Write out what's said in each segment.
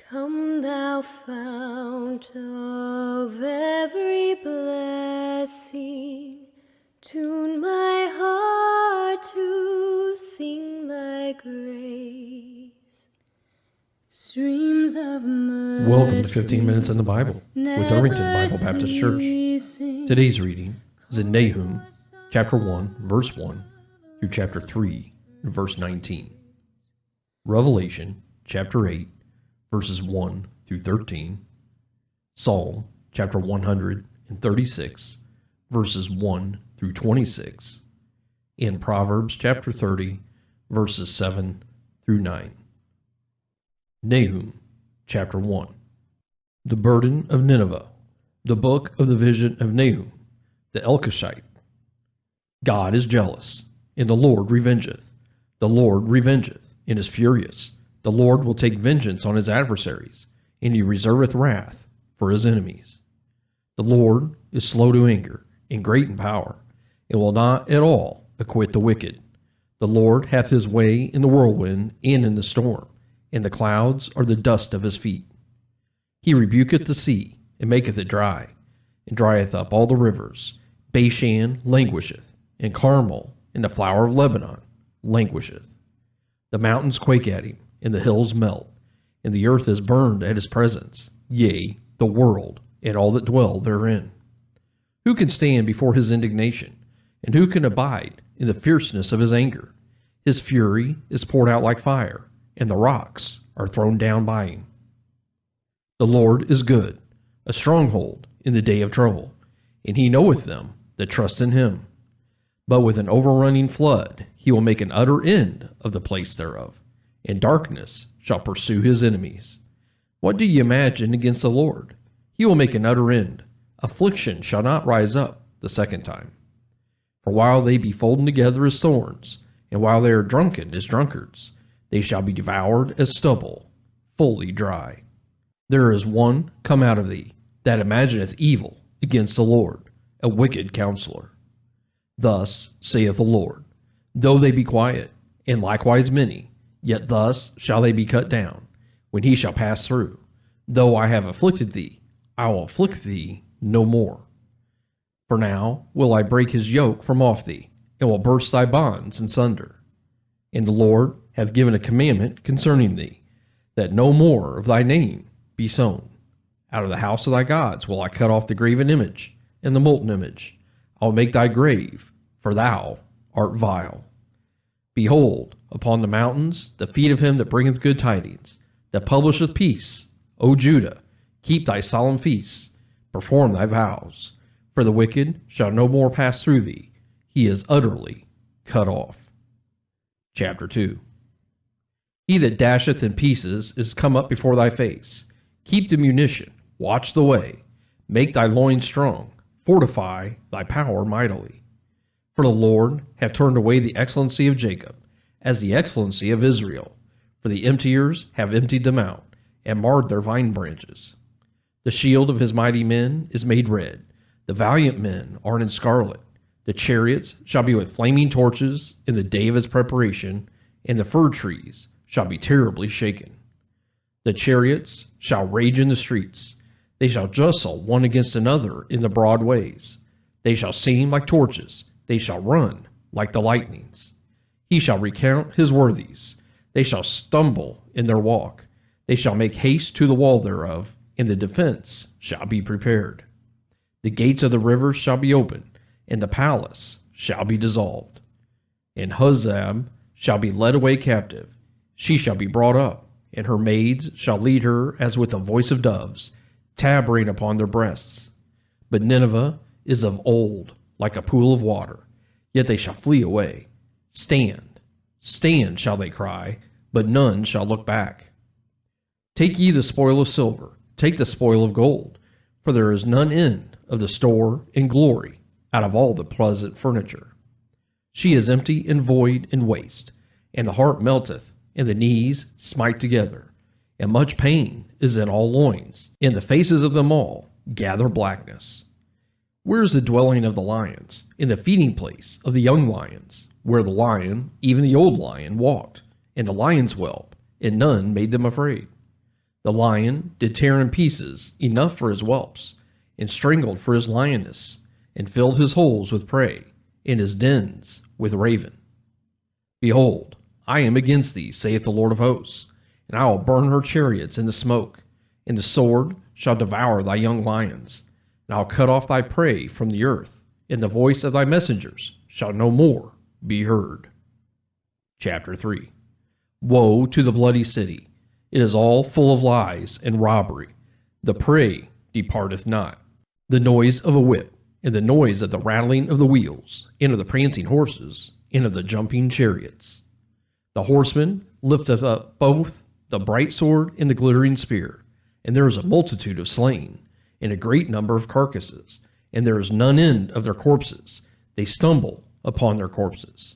Come thou fount of every blessing, tune my heart to sing thy grace. Streams of mercy. Welcome to 15 Minutes in the Bible with Irvington Bible Baptist Church. Today's reading is in Nahum, chapter 1, verse 1 through chapter 3, verse 19. Revelation, chapter 8, verses 1 through 13. Psalm, chapter 136, verses 1 through 26. And Proverbs, chapter 30, verses 7 through 9. Nahum, chapter 1. The Burden of Nineveh, the book of the vision of Nahum, the Elkoshite. God is jealous, and the Lord revengeth. The Lord revengeth, and is furious. The Lord will take vengeance on his adversaries, and he reserveth wrath for his enemies. The Lord is slow to anger, and great in power, and will not at all acquit the wicked. The Lord hath his way in the whirlwind and in the storm, and the clouds are the dust of his feet. He rebuketh the sea, and maketh it dry, and drieth up all the rivers. Bashan languisheth, and Carmel, and the flower of Lebanon, languisheth. The mountains quake at him, and the hills melt, and the earth is burned at his presence, yea, the world, and all that dwell therein. Who can stand before his indignation, and who can abide in the fierceness of his anger? His fury is poured out like fire, and the rocks are thrown down by him. The Lord is good, a stronghold in the day of trouble, and he knoweth them that trust in him. But with an overrunning flood he will make an utter end of the place thereof, and darkness shall pursue his enemies. What do ye imagine against the Lord? He will make an utter end. Affliction shall not rise up the second time. For while they be folden together as thorns, and while they are drunken as drunkards, they shall be devoured as stubble, fully dry. There is one come out of thee, that imagineth evil against the Lord, a wicked counselor. Thus saith the Lord, though they be quiet, and likewise many, yet thus shall they be cut down, when he shall pass through. Though I have afflicted thee, I will afflict thee no more. For now will I break his yoke from off thee, and will burst thy bonds in sunder. And the Lord hath given a commandment concerning thee, that no more of thy name be sown. Out of the house of thy gods will I cut off the graven image, and the molten image. I will make thy grave, for thou art vile. Behold, upon the mountains, the feet of him that bringeth good tidings, that publisheth peace. O Judah, keep thy solemn feasts, perform thy vows. For the wicked shall no more pass through thee. He is utterly cut off. Chapter 2. He that dasheth in pieces is come up before thy face. Keep the munition, watch the way. Make thy loins strong, fortify thy power mightily. For the Lord hath turned away the excellency of Jacob, as the excellency of Israel. For the emptiers have emptied them out, and marred their vine branches. The shield of his mighty men is made red. The valiant men are in scarlet. The chariots shall be with flaming torches in the day of his preparation, and the fir trees shall be terribly shaken. The chariots shall rage in the streets. They shall jostle one against another in the broad ways. They shall seem like torches. They shall run like the lightnings. He shall recount his worthies. They shall stumble in their walk. They shall make haste to the wall thereof, and the defense shall be prepared. The gates of the rivers shall be opened, and the palace shall be dissolved. And Huzzab shall be led away captive. She shall be brought up, and her maids shall lead her as with the voice of doves, tabering upon their breasts. But Nineveh is of old, like a pool of water, yet they shall flee away. Stand, stand, shall they cry, but none shall look back. Take ye the spoil of silver, take the spoil of gold, for there is none end of the store and glory out of all the pleasant furniture. She is empty and void and waste, and the heart melteth, and the knees smite together, and much pain is in all loins, and the faces of them all gather blackness. Where is the dwelling of the lions, in the feeding place of the young lions, where the lion, even the old lion, walked, and the lion's whelp, and none made them afraid? The lion did tear in pieces enough for his whelps, and strangled for his lioness, and filled his holes with prey, and his dens with raven. Behold, I am against thee, saith the Lord of hosts, and I will burn her chariots into smoke, and the sword shall devour thy young lions, and I will cut off thy prey from the earth, and the voice of thy messengers shall no more be heard. Chapter 3. Woe to the bloody city! It is all full of lies and robbery. The prey departeth not. The noise of a whip, and the noise of the rattling of the wheels, and of the prancing horses, and of the jumping chariots. The horseman lifteth up both the bright sword and the glittering spear, and there is a multitude of slain, and a great number of carcasses, and there is none end of their corpses. They stumble upon their corpses.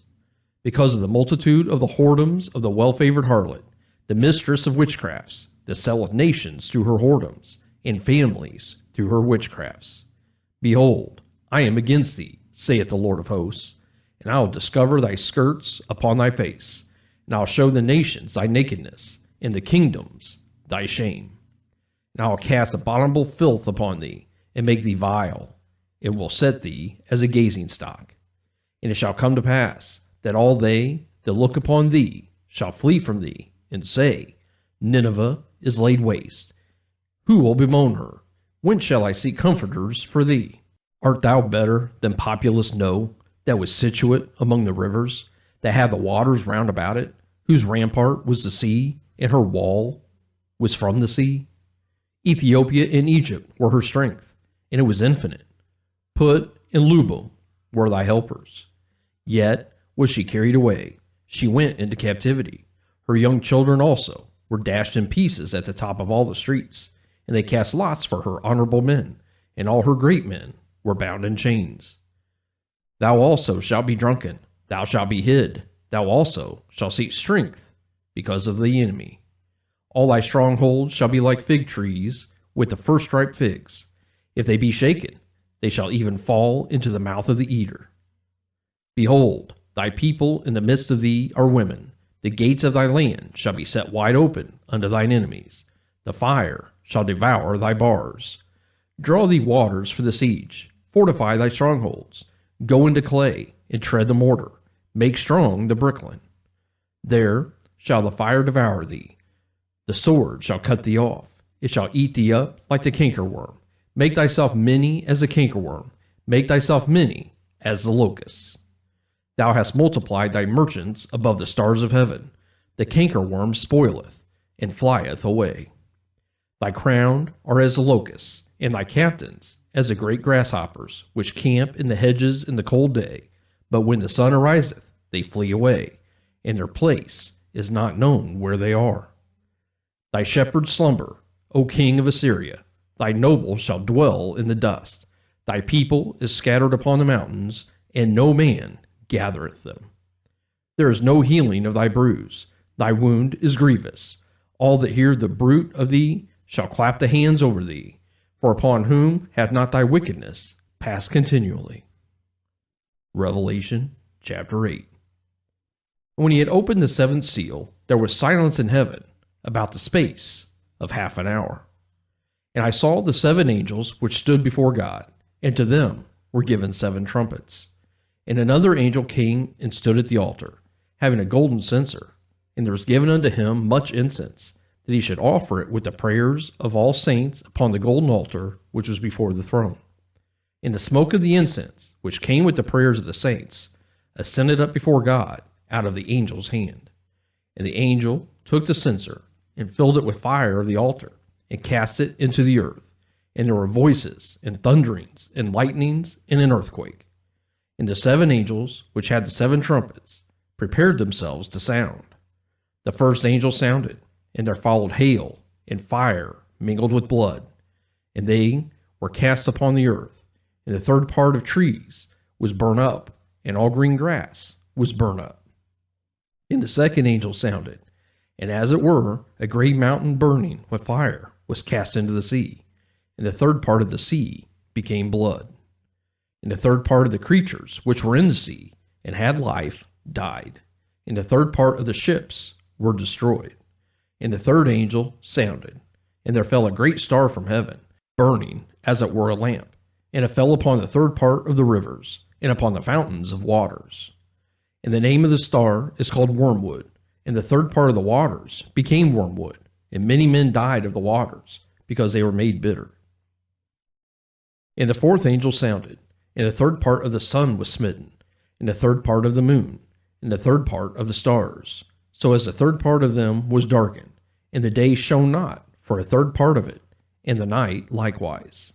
Because of the multitude of the whoredoms of the well-favored harlot, the mistress of witchcrafts, that selleth nations through her whoredoms, and families through her witchcrafts. Behold, I am against thee, saith the Lord of hosts, and I will discover thy skirts upon thy face, and I will show the nations thy nakedness, and the kingdoms thy shame. And I will cast abominable filth upon thee, and make thee vile. It will set thee as a gazing stock. And it shall come to pass, that all they that look upon thee shall flee from thee, and say, Nineveh is laid waste. Who will bemoan her? When shall I see comforters for thee? Art thou better than populous No, that was situate among the rivers, that had the waters round about it, whose rampart was the sea, and her wall was from the sea? Ethiopia and Egypt were her strength, and it was infinite. Put and Lubum were thy helpers. Yet was she carried away, she went into captivity. Her young children also were dashed in pieces at the top of all the streets, and they cast lots for her honorable men, and all her great men were bound in chains. Thou also shalt be drunken, thou shalt be hid, thou also shalt seek strength because of the enemy. All thy strongholds shall be like fig trees with the first ripe figs. If they be shaken, they shall even fall into the mouth of the eater. Behold, thy people in the midst of thee are women. The gates of thy land shall be set wide open unto thine enemies. The fire shall devour thy bars. Draw thee waters for the siege. Fortify thy strongholds. Go into clay, and tread the mortar. Make strong the brickland. There shall the fire devour thee. The sword shall cut thee off. It shall eat thee up like the cankerworm. Make thyself many as the cankerworm. Make thyself many as the locusts. Thou hast multiplied thy merchants above the stars of heaven. The cankerworm spoileth, and flieth away. Thy crown are as the locusts, and thy captains as the great grasshoppers, which camp in the hedges in the cold day. But when the sun ariseth, they flee away, and their place is not known where they are. Thy shepherds slumber, O king of Assyria. Thy nobles shall dwell in the dust. Thy people is scattered upon the mountains, and no man gathereth them. There is no healing of thy bruise. Thy wound is grievous. All that hear the bruit of thee shall clap the hands over thee. For upon whom hath not thy wickedness passed continually? Revelation chapter 8. When he had opened the seventh seal, there was silence in heaven about the space of half an hour. And I saw the seven angels which stood before God, and to them were given seven trumpets. And another angel came and stood at the altar, having a golden censer, and there was given unto him much incense, that he should offer it with the prayers of all saints upon the golden altar which was before the throne. And the smoke of the incense, which came with the prayers of the saints, ascended up before God out of the angel's hand. And the angel took the censer, and filled it with fire of the altar, and cast it into the earth. And there were voices, and thunderings, and lightnings, and an earthquake. And the seven angels, which had the seven trumpets, prepared themselves to sound. The first angel sounded, and there followed hail, and fire mingled with blood, and they were cast upon the earth. And the third part of trees was burnt up, and all green grass was burnt up. And the second angel sounded, and as it were, a great mountain burning with fire was cast into the sea, and the third part of the sea became blood. And the third part of the creatures which were in the sea and had life died, and the third part of the ships were destroyed. And the third angel sounded, And there fell a great star from heaven, burning as it were a lamp, and it fell upon the third part of the rivers, and upon the fountains of waters. And the name of the star is called Wormwood, and the third part of the waters became wormwood, and many men died of the waters, because they were made bitter. And the fourth angel sounded, and the third part of the sun was smitten, and the third part of the moon, and the third part of the stars, so as the third part of them was darkened, and the day shone not for a third part of it, and the night likewise.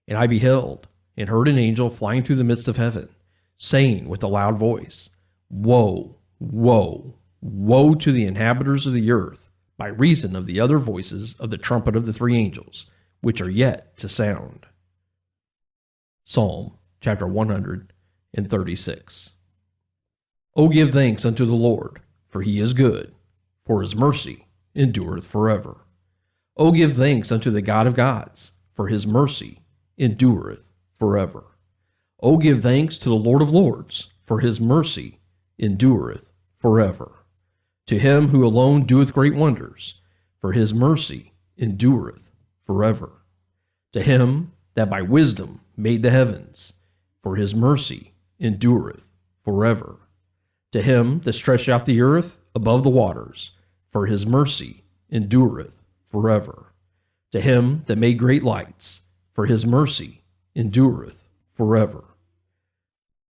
And I beheld, and heard an angel flying through the midst of heaven, saying with a loud voice, Woe, woe, woe to the inhabitants of the earth, by reason of the other voices of the trumpet of the three angels, which are yet to sound. Psalm chapter 136. O give thanks unto the Lord, for he is good, for his mercy endureth forever. O give thanks unto the God of gods, for his mercy endureth forever. O give thanks to the Lord of lords, for his mercy endureth forever. To him who alone doeth great wonders, for his mercy endureth forever. To him that by wisdom made the heavens, for his mercy endureth forever. To him that stretched out the earth above the waters, for his mercy endureth forever. To him that made great lights, for his mercy endureth forever.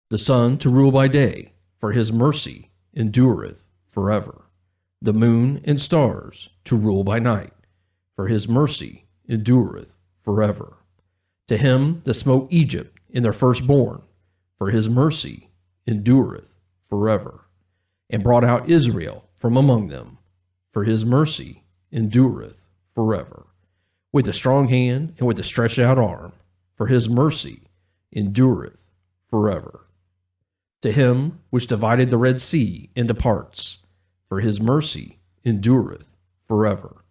The sun to rule by day, for his mercy endureth forever. The moon and stars to rule by night, for his mercy endureth forever. To him that smote Egypt in their firstborn, for his mercy endureth forever. And brought out Israel from among them, for his mercy endureth forever. With a strong hand and with a stretched out arm, for his mercy endureth forever. To him which divided the Red Sea into parts, for his mercy endureth forever.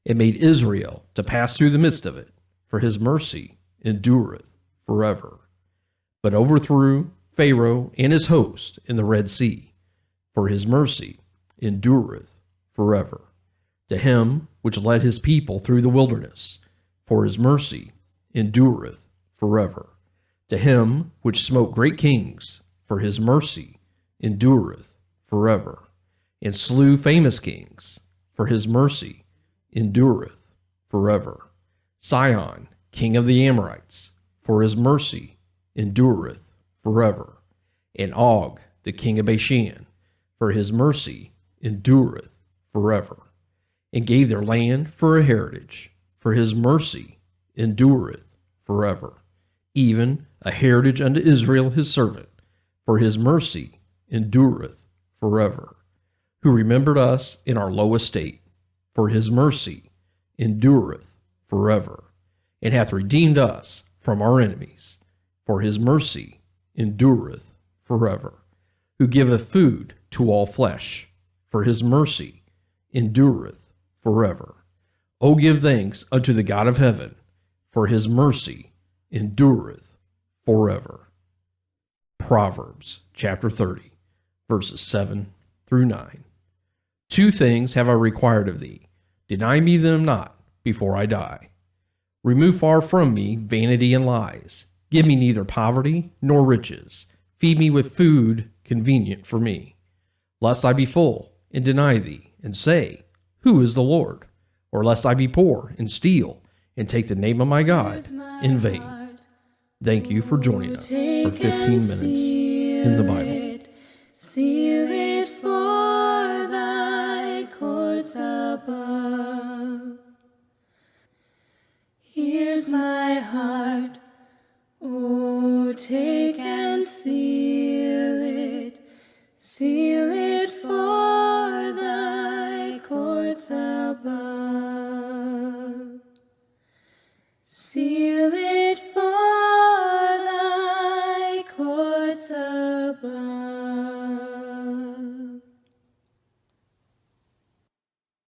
And made Israel to pass through the midst of it, for his mercy endureth forever. But overthrew Pharaoh and his host in the Red Sea, for his mercy endureth forever. To him which led his people through the wilderness, for his mercy endureth forever. To him which smote great kings, for his mercy endureth forever. And slew famous kings, for his mercy endureth forever. Sihon, king of the Amorites, for his mercy endureth forever. And Og, the king of Bashan, for his mercy endureth forever. And gave their land for a heritage, for his mercy endureth forever. Even a heritage unto Israel his servant, for his mercy endureth forever. Who remembered us in our low estate, for his mercy endureth forever. And hath redeemed us from our enemies, for his mercy endureth forever. Who giveth food to all flesh, for his mercy endureth forever. O give thanks unto the God of heaven, for his mercy endureth forever. Proverbs chapter 30, verses 7 through 9. 2 things have I required of thee. Deny me them not before I die. Remove far from me vanity and lies. Give me neither poverty nor riches. Feed me with food convenient for me. Lest I be full and deny thee, and say, Who is the Lord? Or lest I be poor and steal, and take the name of my God in vain. Thank you for joining us for 15 minutes in the Bible. Seal it for thy courts above. Here's my heart, oh, take and seal it for thy courts above. Seal